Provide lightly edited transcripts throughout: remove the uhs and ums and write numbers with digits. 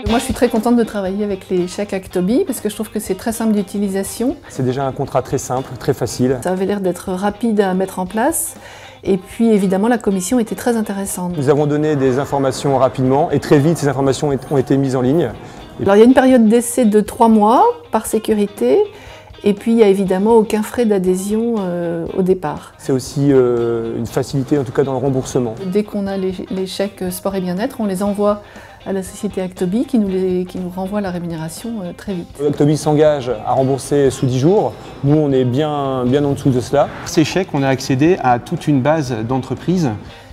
Moi, je suis très contente de travailler avec les chèques Actobi parce que je trouve que c'est très simple d'utilisation. C'est déjà un contrat très simple, très facile. Ça avait l'air d'être rapide à mettre en place. Et puis, évidemment, la commission était très intéressante. Nous avons donné des informations rapidement et très vite, ces informations ont été mises en ligne. Alors, il y a une période d'essai de 3 mois par sécurité. Et puis, il n'y a évidemment aucun frais d'adhésion au départ. C'est aussi une facilité, en tout cas dans le remboursement. Dès qu'on a les chèques sport et bien-être, on les envoie à la société Actobi qui nous renvoie la rémunération très vite. Actobi s'engage à rembourser sous 10 jours. Nous, on est bien en dessous de cela. Ces chèques, on a accédé à toute une base d'entreprises.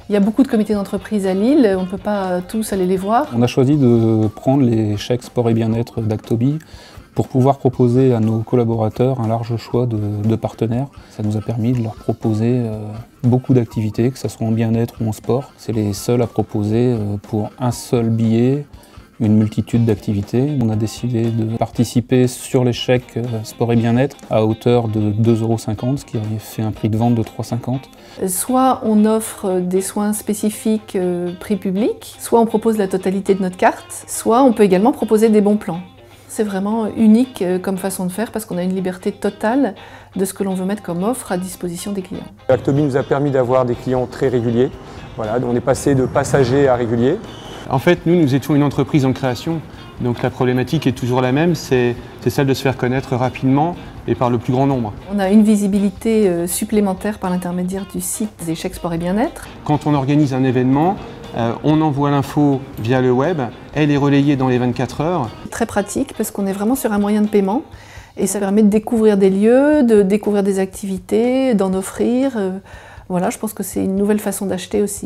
Il y a beaucoup de comités d'entreprise à Lille, on ne peut pas tous aller les voir. On a choisi de prendre les chèques sport et bien-être d'Actobi pour pouvoir proposer à nos collaborateurs un large choix de partenaires. Ça nous a permis de leur proposer beaucoup d'activités, que ce soit en bien-être ou en sport. C'est les seuls à proposer pour un seul billet une multitude d'activités. On a décidé de participer sur les chèques sport et bien-être à hauteur de 2,50 €, ce qui fait un prix de vente de 3,50 €. Soit on offre des soins spécifiques prix public, soit on propose la totalité de notre carte, soit on peut également proposer des bons plans. C'est vraiment unique comme façon de faire parce qu'on a une liberté totale de ce que l'on veut mettre comme offre à disposition des clients. Actobi nous a permis d'avoir des clients très réguliers. Voilà, on est passé de passagers à réguliers. En fait, nous étions une entreprise en création, donc la problématique est toujours la même, c'est celle de se faire connaître rapidement et par le plus grand nombre. On a une visibilité supplémentaire par l'intermédiaire du site des chèques sport et bien-être. Quand on organise un événement, on envoie l'info via le web, elle est relayée dans les 24 heures. Très pratique parce qu'on est vraiment sur un moyen de paiement et ça permet de découvrir des lieux, de découvrir des activités, d'en offrir. Voilà, je pense que c'est une nouvelle façon d'acheter aussi.